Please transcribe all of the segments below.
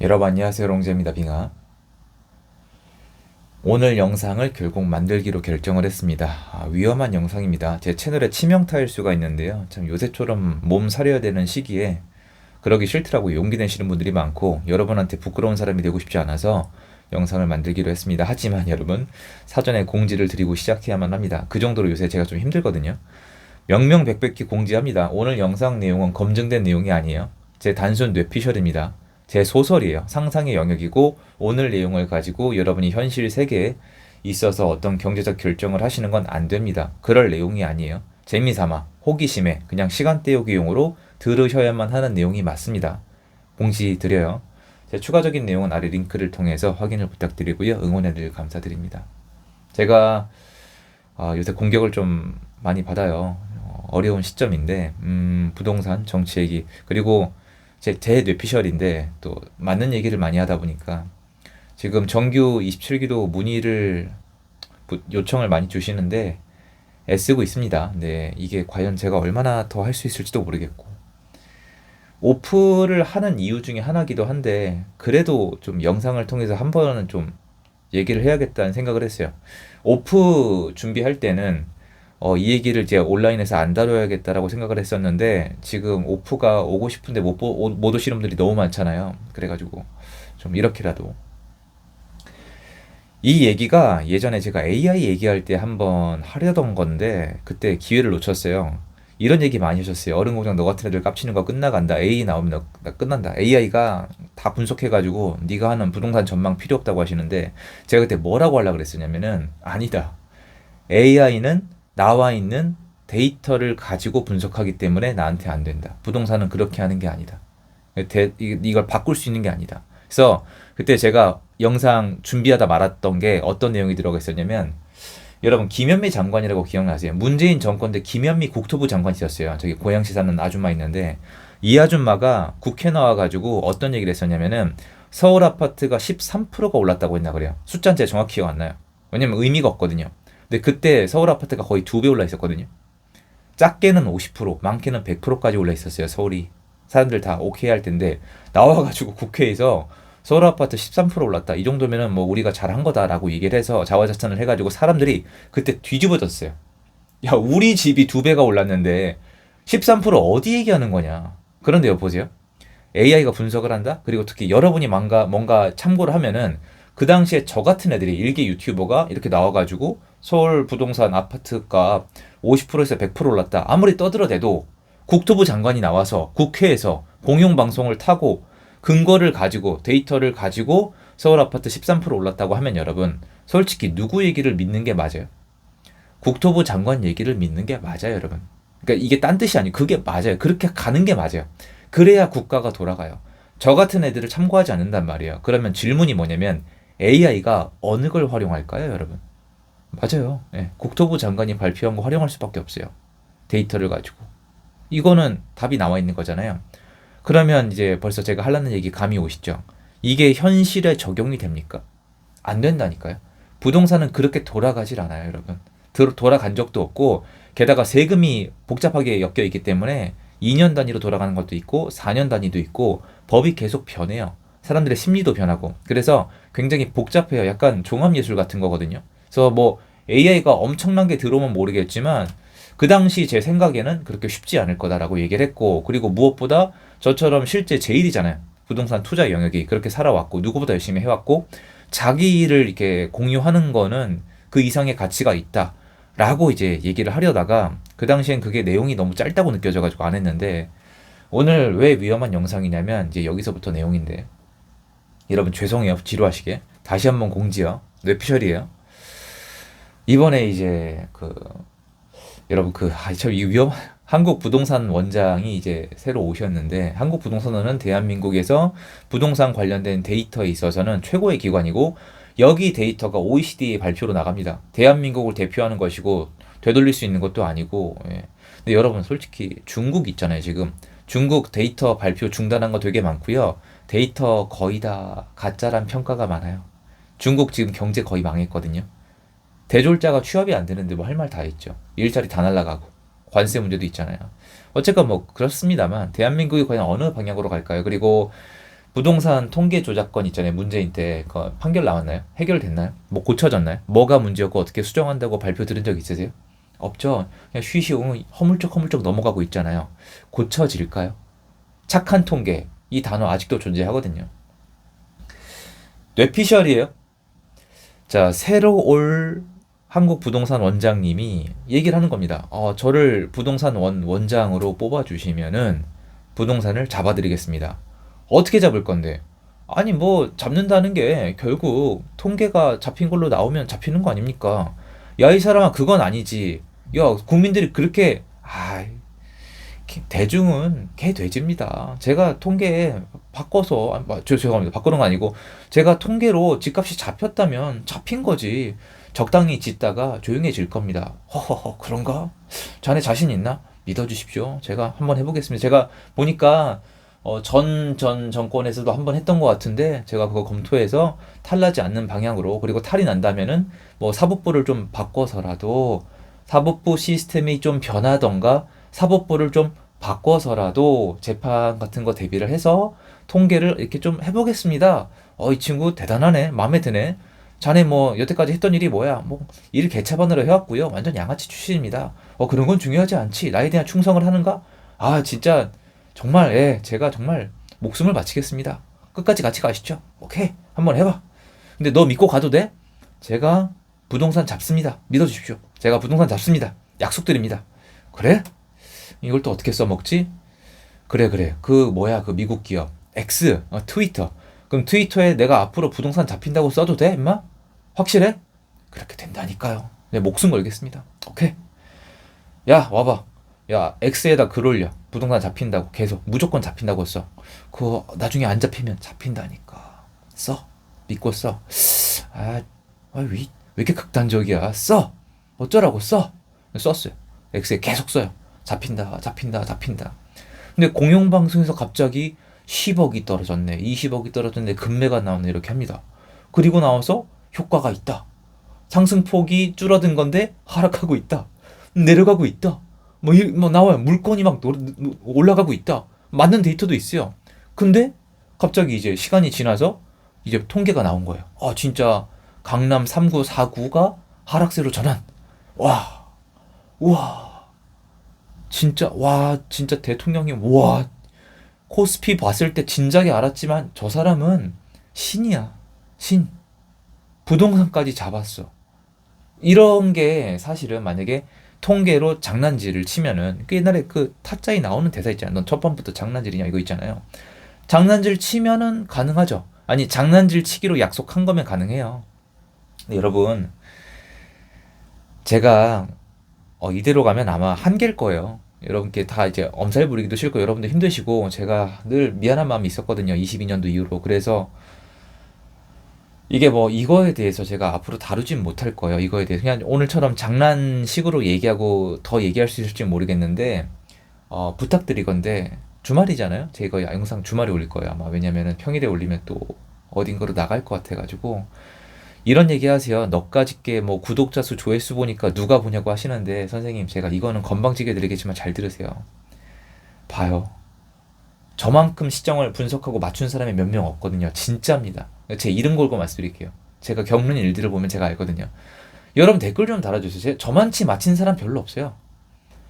여러분 안녕하세요. 롱제입니다. 빙하. 오늘 영상을 결국 만들기로 결정을 했습니다. 위험한 영상입니다. 제 채널에 치명타일 수가 있는데요. 참 요새처럼 몸 사려야 되는 시기에 그러기 싫더라고요. 용기 내시는 분들이 많고 여러분한테 부끄러운 사람이 되고 싶지 않아서 영상을 만들기로 했습니다. 하지만 여러분 사전에 공지를 드리고 시작해야만 합니다. 그 정도로 요새 제가 좀 힘들거든요. 명명백백히 공지합니다. 오늘 영상 내용은 검증된 내용이 아니에요. 제 단순 뇌피셜입니다. 제 소설이에요. 상상의 영역이고 오늘 내용을 가지고 여러분이 현실 세계에 있어서 어떤 경제적 결정을 하시는 건 안 됩니다. 그럴 내용이 아니에요. 재미삼아, 호기심에 그냥 시간 때우기용으로 들으셔야만 하는 내용이 맞습니다. 공지 드려요. 제 추가적인 내용은 아래 링크를 통해서 확인을 부탁드리고요. 응원해주셔서 감사드립니다. 제가 요새 공격을 좀 많이 받아요. 어려운 시점인데 부동산, 정치 얘기 그리고 제 뇌피셜인데 또 맞는 얘기를 많이 하다 보니까 지금 정규 27기도 문의를 요청을 많이 주시는데 애쓰고 있습니다. 근데 이게 과연 제가 얼마나 더 할 수 있을지도 모르겠고 오프를 하는 이유 중에 하나기도 한데 그래도 좀 영상을 통해서 한 번은 좀 얘기를 해야겠다는 생각을 했어요. 오프 준비할 때는 이 얘기를 이제 온라인에서 안 다뤄야겠다라고 생각을 했었는데 지금 오프가 오고 싶은데 못 오시는 분들이 너무 많잖아요. 그래가지고 좀 이렇게라도 이 얘기가 예전에 제가 AI 얘기할 때 한번 하려던 건데 그때 기회를 놓쳤어요. 이런 얘기 많이 하셨어요. 어른공장 너 같은 애들 깝치는 거 끝나간다. AI 나오면 나 끝난다. AI가 다 분석해가지고 네가 하는 부동산 전망 필요 없다고 하시는데 제가 그때 뭐라고 하려고 그랬었냐면은 아니다. AI는 나와 있는 데이터를 가지고 분석하기 때문에 나한테 안 된다. 부동산은 그렇게 하는 게 아니다. 이걸 바꿀 수 있는 게 아니다. 그래서 그때 제가 영상 준비하다 말았던 게 어떤 내용이 들어가 있었냐면 여러분 김현미 장관이라고 기억나세요? 문재인 정권 때 김현미 국토부 장관이 있었어요. 저기 고양시 사는 아줌마 있는데 이 아줌마가 국회 나와가지고 어떤 얘기를 했었냐면은 서울 아파트가 13%가 올랐다고 했나 그래요. 숫자는 제가 정확히 기억 안 나요. 왜냐면 의미가 없거든요. 근데 그때 서울 아파트가 거의 2배 올라 있었거든요. 작게는 50%, 많게는 100%까지 올라 있었어요. 서울이. 사람들 다 오케이 할 텐데 나와가지고 국회에서 서울 아파트 13% 올랐다. 이 정도면은 뭐 우리가 잘한 거다라고 얘기를 해서 자화자찬을 해가지고 사람들이 그때 뒤집어졌어요. 야, 우리 집이 2배가 올랐는데 13% 어디 얘기하는 거냐. 그런데 여보세요. AI가 분석을 한다? 그리고 특히 여러분이 뭔가 참고를 하면은 그 당시에 저 같은 애들이 일개 유튜버가 이렇게 나와가지고 서울 부동산 아파트 값 50%에서 100% 올랐다. 아무리 떠들어대도 국토부 장관이 나와서 국회에서 공영방송을 타고 근거를 가지고 데이터를 가지고 서울 아파트 13% 올랐다고 하면 여러분 솔직히 누구 얘기를 믿는 게 맞아요? 국토부 장관 얘기를 믿는 게 맞아요, 여러분. 그러니까 이게 딴 뜻이 아니고 그게 맞아요. 그렇게 가는 게 맞아요. 그래야 국가가 돌아가요. 저 같은 애들을 참고하지 않는단 말이에요. 그러면 질문이 뭐냐면 AI가 어느 걸 활용할까요, 여러분? 맞아요. 예, 국토부 장관이 발표한 거 활용할 수밖에 없어요. 데이터를 가지고. 이거는 답이 나와 있는 거잖아요. 그러면 이제 벌써 제가 하려는 얘기 감이 오시죠? 이게 현실에 적용이 됩니까? 안 된다니까요. 부동산은 그렇게 돌아가질 않아요, 여러분. 돌아간 적도 없고, 게다가 세금이 복잡하게 엮여 있기 때문에 2년 단위로 돌아가는 것도 있고, 4년 단위도 있고, 법이 계속 변해요. 사람들의 심리도 변하고. 그래서 굉장히 복잡해요. 약간 종합예술 같은 거거든요. 그래서 뭐 AI가 엄청난 게 들어오면 모르겠지만, 그 당시 제 생각에는 그렇게 쉽지 않을 거다라고 얘기를 했고, 그리고 무엇보다 저처럼 실제 제일이잖아요. 부동산 투자 영역이 그렇게 살아왔고, 누구보다 열심히 해왔고, 자기 일을 이렇게 공유하는 거는 그 이상의 가치가 있다. 라고 이제 얘기를 하려다가 그 당시엔 그게 내용이 너무 짧다고 느껴져가지고 안 했는데 오늘 왜 위험한 영상이냐면 이제 여기서부터 내용인데 여러분 죄송해요. 지루하시게. 다시 한번 공지요. 뇌피셜이에요. 이번에 이제 여러분 참 위험 한국 부동산 원장이 이제 새로 오셨는데 한국 부동산원은 대한민국에서 부동산 관련된 데이터에 있어서는 최고의 기관이고 여기 데이터가 OECD 발표로 나갑니다. 대한민국을 대표하는 것이고 되돌릴 수 있는 것도 아니고 예. 근데 여러분 솔직히 중국 있잖아요 지금 중국 데이터 발표 중단한 거 되게 많고요. 데이터 거의 다 가짜란 평가가 많아요. 중국 지금 경제 거의 망했거든요. 대졸자가 취업이 안 되는데 뭐 할 말 다 있죠. 일자리 다 날라가고 관세 문제도 있잖아요. 어쨌건 뭐 그렇습니다만 대한민국이 과연 어느 방향으로 갈까요? 그리고 부동산 통계 조작건 있잖아요. 문재인 때 그 판결 나왔나요? 해결됐나요? 뭐 고쳐졌나요? 뭐가 문제였고 어떻게 수정한다고 발표 들은 적 있으세요? 없죠. 그냥 쉬쉬 허물쩍 넘어가고 있잖아요. 고쳐질까요? 착한 통계 이 단어 아직도 존재하거든요. 뇌피셜이에요. 자, 새로 올 한국 부동산 원장님이 얘기를 하는 겁니다. 저를 부동산 원장으로 뽑아주시면은 부동산을 잡아드리겠습니다. 어떻게 잡을 건데? 아니, 뭐, 잡는다는 게 결국 통계가 잡힌 걸로 나오면 잡히는 거 아닙니까? 야, 이 사람아, 그건 아니지. 야, 국민들이 그렇게, 대중은 개 돼지입니다. 제가 통계 바꿔서, 죄송합니다. 바꾸는 거 아니고, 제가 통계로 집값이 잡혔다면 잡힌 거지. 적당히 짓다가 조용해질 겁니다. 허허허, 그런가? 자네 자신 있나? 믿어주십시오. 제가 한번 해보겠습니다. 제가 보니까, 전 정권에서도 한번 했던 것 같은데, 제가 그거 검토해서 탈나지 않는 방향으로, 그리고 탈이 난다면은, 뭐 사법부를 좀 바꿔서라도, 사법부 시스템이 좀 변하던가, 사법부를 좀 바꿔서라도 재판 같은 거 대비를 해서 통계를 이렇게 좀 해보겠습니다. 이 친구 대단하네. 마음에 드네. 자네 뭐 여태까지 했던 일이 뭐야? 뭐 일 개차반으로 해왔고요. 완전 양아치 출신입니다. 그런 건 중요하지 않지. 나에 대한 충성을 하는가? 진짜 정말 제가 정말 목숨을 바치겠습니다. 끝까지 같이 가시죠. 오케이. 한번 해봐. 근데 너 믿고 가도 돼? 제가 부동산 잡습니다. 믿어주십시오. 제가 부동산 잡습니다. 약속드립니다. 그래? 이걸 또 어떻게 써먹지? 그래. 그 미국 기업. X, 트위터. 그럼 트위터에 내가 앞으로 부동산 잡힌다고 써도 돼, 임마? 확실해? 그렇게 된다니까요. 내 목숨 걸겠습니다. 오케이. 야, 와봐. 야, X에다 글 올려. 부동산 잡힌다고. 계속. 무조건 잡힌다고 써. 그거 나중에 안 잡히면 잡힌다니까. 써. 믿고 써. 왜 이렇게 극단적이야? 써. 어쩌라고 써. 썼어요. X에 계속 써요. 잡힌다. 근데 공영방송에서 갑자기 10억이 떨어졌네. 20억이 떨어졌네. 급매가 나오네. 이렇게 합니다. 그리고 나와서 효과가 있다. 상승폭이 줄어든 건데 하락하고 있다. 내려가고 있다. 뭐 나와요. 물건이 막 올라가고 있다. 맞는 데이터도 있어요. 근데 갑자기 이제 시간이 지나서 이제 통계가 나온 거예요. 진짜 강남 3구, 4구가 하락세로 전환. 우와. 진짜 대통령이, 코스피 봤을 때 진작에 알았지만 저 사람은 신이야. 신. 부동산까지 잡았어. 이런 게 사실은 만약에 통계로 장난질을 치면은, 그 옛날에 그 타짜에 나오는 대사 있잖아요. 넌 첫 번부터 장난질이냐 이거 있잖아요. 장난질 치면은 가능하죠. 아니, 장난질 치기로 약속한 거면 가능해요. 근데 여러분, 제가 이대로 가면 아마 한계일 거예요. 여러분께 다 이제 엄살 부리기도 싫고 여러분들 힘드시고 제가 늘 미안한 마음이 있었거든요. 22년도 이후로. 그래서 이게 뭐 이거에 대해서 제가 앞으로 다루진 못할 거예요. 이거에 대해서 그냥 오늘처럼 장난식으로 얘기하고 더 얘기할 수 있을지 모르겠는데 부탁드리건데 주말이잖아요. 제가 영상 주말에 올릴 거예요. 아마 왜냐면은 평일에 올리면 또 어딘가로 나갈 것 같아가지고 이런 얘기 하세요. 너까짓게 뭐 구독자 수 조회수 보니까 누가 보냐고 하시는데 선생님 제가 이거는 건방지게 드리겠지만 잘 들으세요. 봐요. 저만큼 시정을 분석하고 맞춘 사람이 몇 명 없거든요. 진짜입니다. 제 이름 걸고 말씀드릴게요. 제가 겪는 일들을 보면 제가 알거든요. 여러분 댓글 좀 달아주세요. 저만치 맞힌 사람 별로 없어요.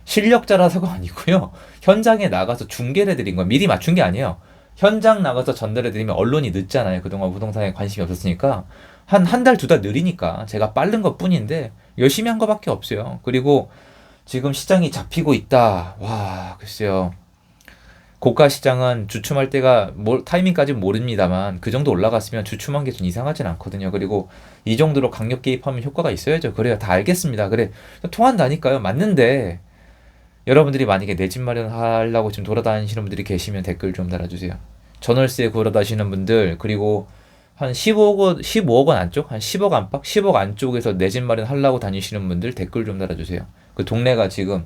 실력자라서가 아니고요. 현장에 나가서 중계를 해드린 거예요. 미리 맞춘 게 아니에요. 현장 나가서 전달해드리면 언론이 늦잖아요. 그동안 부동산에 관심이 없었으니까. 한 달, 두 달 느리니까 제가 빠른 것 뿐인데 열심히 한 거밖에 없어요. 그리고 지금 시장이 잡히고 있다. 글쎄요. 고가 시장은 주춤할 때가 타이밍까지는 모릅니다만 그 정도 올라갔으면 주춤한 게 좀 이상하진 않거든요. 그리고 이 정도로 강력 개입하면 효과가 있어야죠. 그래요. 다 알겠습니다. 그래. 통한다니까요. 맞는데 여러분들이 만약에 내 집 마련하려고 지금 돌아다니시는 분들이 계시면 댓글 좀 달아주세요. 전월세 구하러 다니시는 분들 그리고 한 15억 원 안쪽? 한 10억 안팎? 10억 안쪽에서 내 집 마련하려고 다니시는 분들 댓글 좀 달아주세요. 그 동네가 지금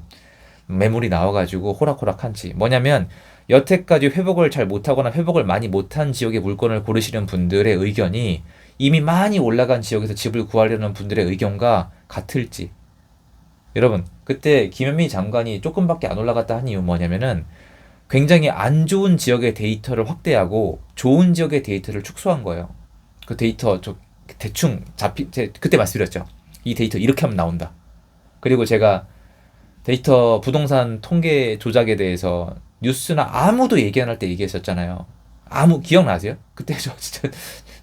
매물이 나와가지고 호락호락한지. 뭐냐면 여태까지 회복을 잘 못하거나 회복을 많이 못한 지역의 물건을 고르시는 분들의 의견이 이미 많이 올라간 지역에서 집을 구하려는 분들의 의견과 같을지. 여러분, 그때 김현미 장관이 조금밖에 안 올라갔다 한 이유 뭐냐면은 굉장히 안 좋은 지역의 데이터를 확대하고 좋은 지역의 데이터를 축소한 거예요. 그 데이터 저 대충 그때 말씀드렸죠. 이 데이터 이렇게 하면 나온다. 그리고 제가 데이터 부동산 통계 조작에 대해서 뉴스나 아무도 얘기 안 할 때 얘기했었잖아요. 기억나세요? 그때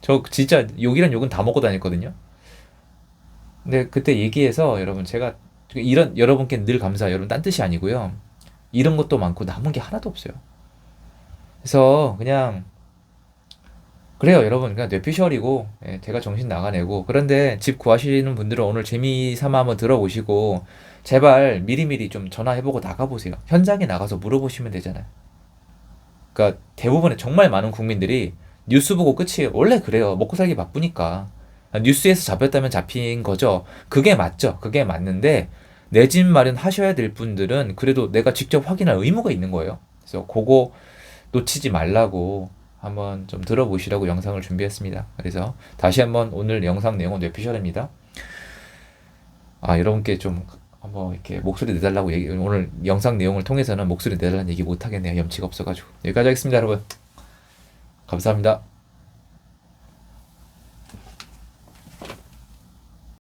저 진짜 욕이란 욕은 다 먹고 다녔거든요. 근데 그때 얘기해서 여러분 제가 이런 여러분께 늘 여러분 딴 뜻이 아니고요. 이런 것도 많고 남은 게 하나도 없어요. 그래서 그냥 그래요 여러분 그냥 뇌피셜이고 제가 정신 나가내고 그런데 집 구하시는 분들은 오늘 재미삼아 한번 들어보시고 제발 미리미리 좀 전화해보고 나가보세요. 현장에 나가서 물어보시면 되잖아요. 그러니까 대부분의 정말 많은 국민들이 뉴스 보고 끝이에요. 원래 그래요. 먹고 살기 바쁘니까. 뉴스에서 잡혔다면 잡힌 거죠. 그게 맞죠. 그게 맞는데 내 집 마련하셔야 될 분들은 그래도 내가 직접 확인할 의무가 있는 거예요. 그래서 그거 놓치지 말라고 한번 좀 들어보시라고 영상을 준비했습니다. 그래서 다시 한번 오늘 영상 내용은 뇌피셜입니다. 여러분께 좀 한번 이렇게 목소리 내달라고 오늘 영상 내용을 통해서는 목소리 내달라는 얘기 못 하겠네요. 염치가 없어가지고. 여기까지 하겠습니다, 여러분. 감사합니다.